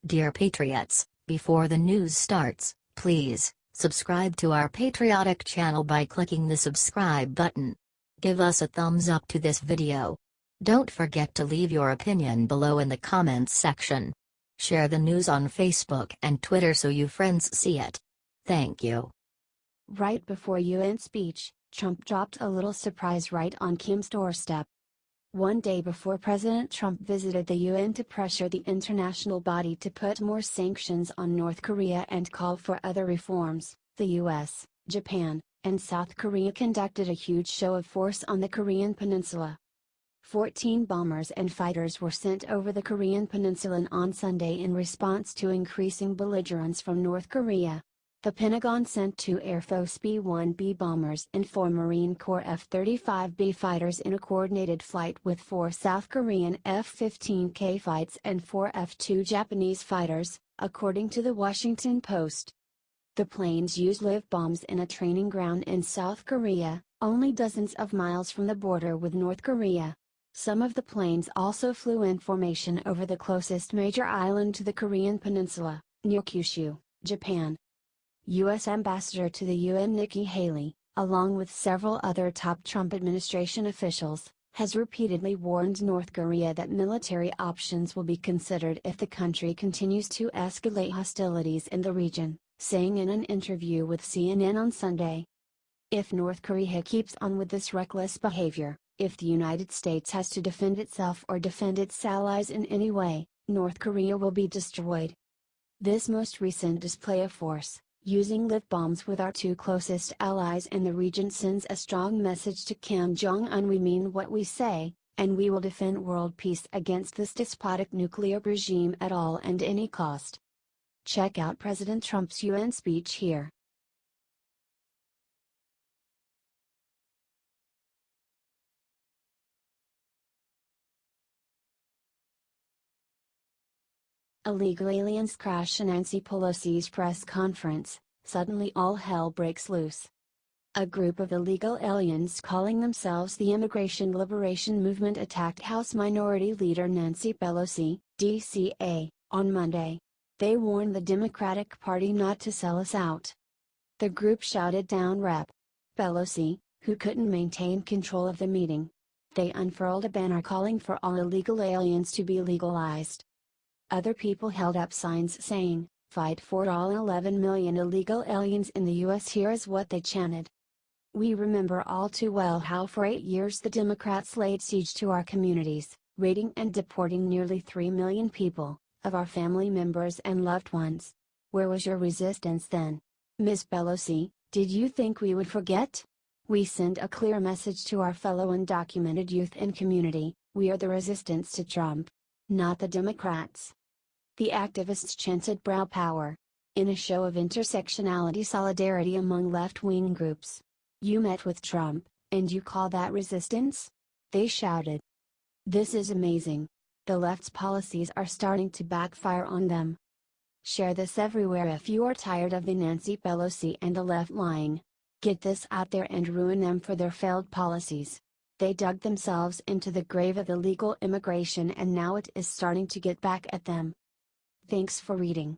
Dear Patriots, before the news starts, please subscribe to our patriotic channel by clicking the subscribe button. Give us a thumbs up to this video. Don't forget to leave your opinion below in the comments section. Share the news on Facebook and Twitter so you friends see it. Thank you. Right before UN speech, Trump dropped a little surprise right on Kim's doorstep. One day before President Trump visited the UN to pressure the international body to put more sanctions on North Korea and call for other reforms, the US, Japan, and South Korea conducted a huge show of force on the Korean Peninsula. 14 bombers and fighters were sent over the Korean Peninsula on Sunday in response to increasing belligerence from North Korea. The Pentagon sent 2 Air Foce B-1B bombers and 4 Marine Corps F-35B fighters in a coordinated flight with 4 South Korean F-15K fights and 4 F-2 Japanese fighters, according to the Washington Post. The planes used live bombs in a training ground in South Korea, only dozens of miles from the border with North Korea. Some of the planes also flew in formation over the closest major island to the Korean Peninsula, near Kyushu, Japan. U.S. Ambassador to the UN Nikki Haley, along with several other top Trump administration officials, has repeatedly warned North Korea that military options will be considered if the country continues to escalate hostilities in the region, saying in an interview with CNN on Sunday. If North Korea keeps on with this reckless behavior, if the United States has to defend itself or defend its allies in any way, North Korea will be destroyed. This most recent display of force, using live bombs with our 2 closest allies in the region, sends a strong message to Kim Jong-un: we mean what we say, and we will defend world peace against this despotic nuclear regime at all and any cost. Check out President Trump's UN speech here. Illegal aliens crash Nancy Pelosi's press conference, suddenly all hell breaks loose. A group of illegal aliens calling themselves the Immigration Liberation Movement attacked House Minority Leader Nancy Pelosi, DCA, on Monday. They warned the Democratic Party not to sell us out. The group shouted down Rep. Pelosi, who couldn't maintain control of the meeting. They unfurled a banner calling for all illegal aliens to be legalized. Other people held up signs saying, "Fight for all 11 million illegal aliens in the US." Here is what they chanted. We remember all too well how for 8 years the Democrats laid siege to our communities, raiding and deporting nearly 3 million people, of our family members and loved ones. Where was your resistance then? Ms. Pelosi, did you think we would forget? We send a clear message to our fellow undocumented youth and community: we are the resistance to Trump, not the Democrats. The activists chanted brow power, in a show of intersectionality solidarity among left-wing groups. You met with Trump, and you call that resistance? They shouted. This is amazing. The left's policies are starting to backfire on them. Share this everywhere if you are tired of the Nancy Pelosi and the left lying. Get this out there and ruin them for their failed policies. They dug themselves into the grave of illegal immigration and now it is starting to get back at them. Thanks for reading.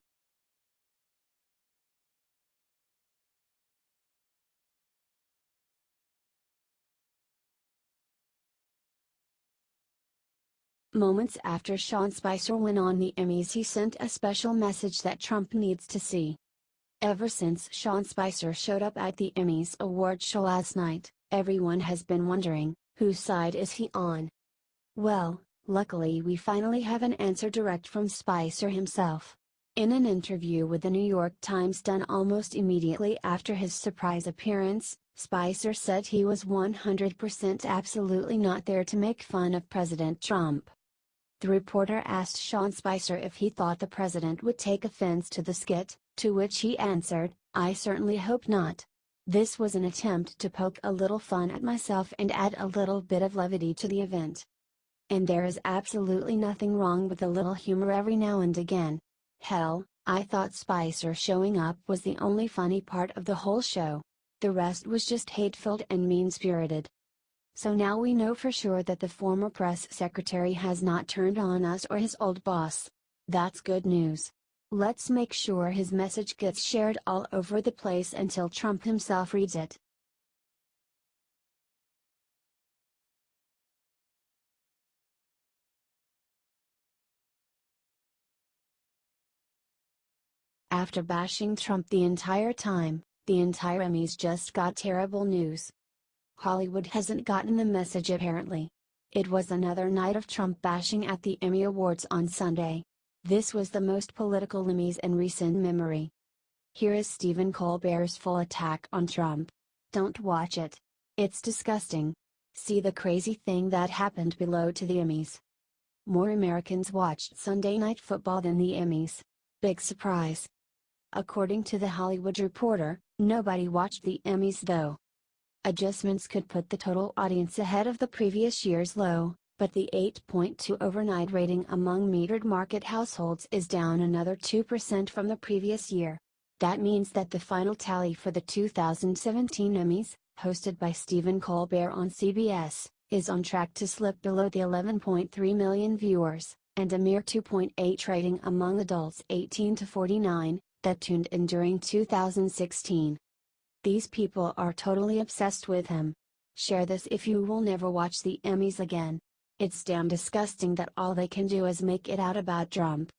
Moments after Sean Spicer went on the Emmys, he sent a special message that Trump needs to see. Ever since Sean Spicer showed up at the Emmys award show last night, everyone has been wondering, whose side is he on? Well, luckily we finally have an answer direct from Spicer himself. In an interview with the New York Times done almost immediately after his surprise appearance, Spicer said he was 100% absolutely not there to make fun of President Trump. The reporter asked Sean Spicer if he thought the president would take offense to the skit, to which he answered, "I certainly hope not. This was an attempt to poke a little fun at myself and add a little bit of levity to the event. And there is absolutely nothing wrong with a little humor every now and again. Hell, I thought Spicer showing up was the only funny part of the whole show. The rest was just hate-filled and mean-spirited." So now we know for sure that the former press secretary has not turned on us or his old boss. That's good news. Let's make sure his message gets shared all over the place until Trump himself reads it. After bashing Trump the entire time, the entire Emmys just got terrible news. Hollywood hasn't gotten the message apparently. It was another night of Trump bashing at the Emmy Awards on Sunday. This was the most political Emmys in recent memory. Here is Stephen Colbert's full attack on Trump. Don't watch it. It's disgusting. See the crazy thing that happened below to the Emmys. More Americans watched Sunday Night Football than the Emmys. Big surprise. According to The Hollywood Reporter, nobody watched the Emmys though. Adjustments could put the total audience ahead of the previous year's low, but the 8.2 overnight rating among metered market households is down another 2% from the previous year. That means that the final tally for the 2017 Emmys, hosted by Stephen Colbert on CBS, is on track to slip below the 11.3 million viewers, and a mere 2.8 rating among adults 18 to 49, that tuned in during 2016. These people are totally obsessed with him. Share this if you will never watch the Emmys again. It's damn disgusting that all they can do is make it out about Trump.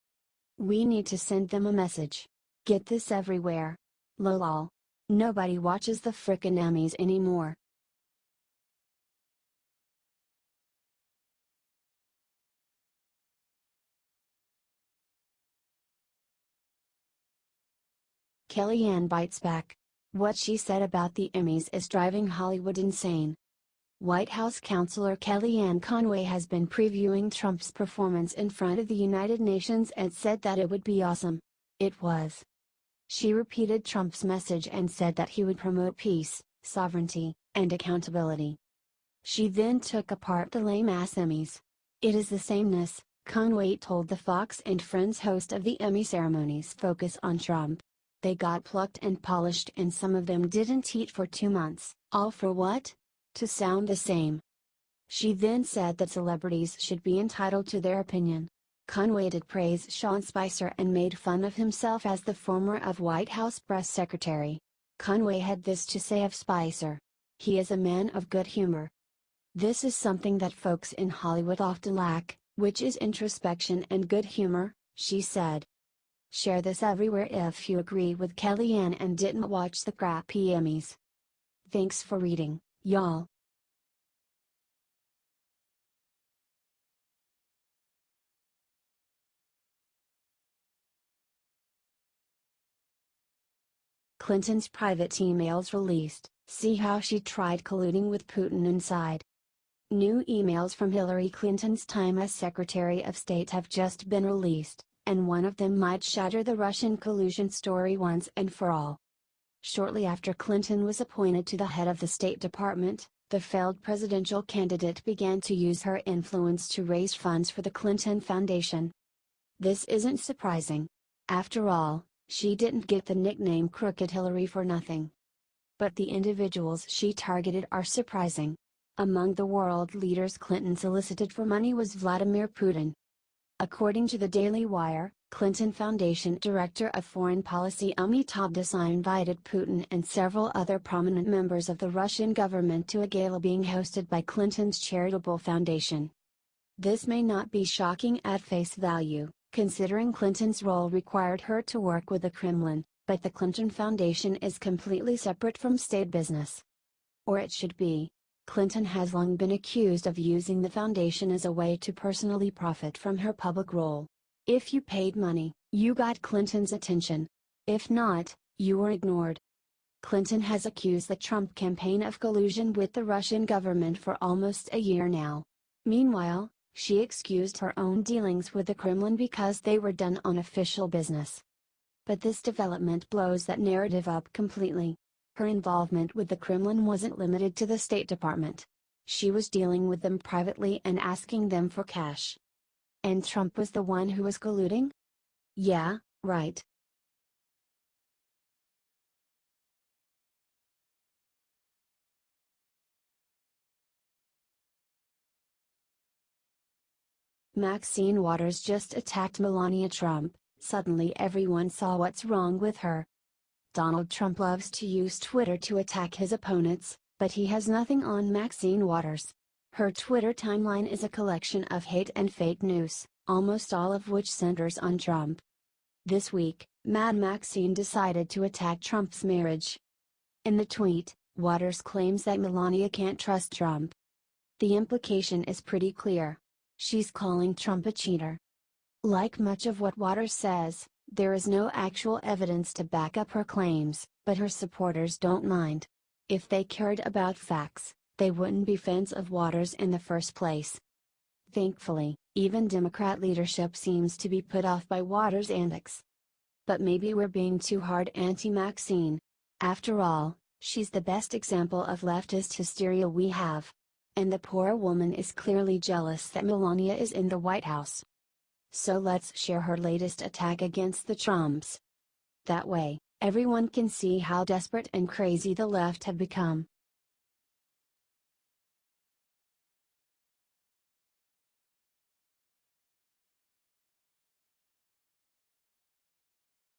We need to send them a message. Get this everywhere. Lol. Nobody watches the frickin' Emmys anymore. Kellyanne bites back. What she said about the Emmys is driving Hollywood insane. White House counselor Kellyanne Conway has been previewing Trump's performance in front of the United Nations and said that it would be awesome. It was. She repeated Trump's message and said that he would promote peace, sovereignty, and accountability. She then took apart the lame-ass Emmys. It is the sameness, Conway told the Fox and Friends host of the Emmy ceremonies focus on Trump. They got plucked and polished and some of them didn't eat for 2 months, all for what? To sound the same. She then said that celebrities should be entitled to their opinion. Conway did praise Sean Spicer and made fun of himself as the former of White House press secretary. Conway had this to say of Spicer. He is a man of good humor. This is something that folks in Hollywood often lack, which is introspection and good humor, she said. Share this everywhere if you agree with Kellyanne and didn't watch the crappy Emmys. Thanks for reading, y'all. Clinton's private emails released, see how she tried colluding with Putin inside. New emails from Hillary Clinton's time as Secretary of State have just been released, and one of them might shatter the Russian collusion story once and for all. Shortly after Clinton was appointed to the head of the State Department, the failed presidential candidate began to use her influence to raise funds for the Clinton Foundation. This isn't surprising. After all, she didn't get the nickname Crooked Hillary for nothing. But the individuals she targeted are surprising. Among the world leaders Clinton solicited for money was Vladimir Putin. According to the Daily Wire, Clinton Foundation Director of Foreign Policy Amitabh Desai invited Putin and several other prominent members of the Russian government to a gala being hosted by Clinton's charitable foundation. This may not be shocking at face value, considering Clinton's role required her to work with the Kremlin, but the Clinton Foundation is completely separate from state business. Or it should be. Clinton has long been accused of using the foundation as a way to personally profit from her public role. If you paid money, you got Clinton's attention. If not, you were ignored. Clinton has accused the Trump campaign of collusion with the Russian government for almost a year now. Meanwhile, she excused her own dealings with the Kremlin because they were done on official business. But this development blows that narrative up completely. Her involvement with the Kremlin wasn't limited to the State Department. She was dealing with them privately and asking them for cash. And Trump was the one who was colluding? Yeah, right. Maxine Waters just attacked Melania Trump. Suddenly everyone saw what's wrong with her. Donald Trump loves to use Twitter to attack his opponents, but he has nothing on Maxine Waters. Her Twitter timeline is a collection of hate and fake news, almost all of which centers on Trump. This week, Mad Maxine decided to attack Trump's marriage. In the tweet, Waters claims that Melania can't trust Trump. The implication is pretty clear. She's calling Trump a cheater. Like much of what Waters says, there is no actual evidence to back up her claims, but her supporters don't mind. If they cared about facts, they wouldn't be fans of Waters in the first place. Thankfully, even Democrat leadership seems to be put off by Waters' antics. But maybe we're being too hard anti-Maxine. After all, she's the best example of leftist hysteria we have. And the poor woman is clearly jealous that Melania is in the White House. So let's share her latest attack against the Trumps. That way, everyone can see how desperate and crazy the left have become.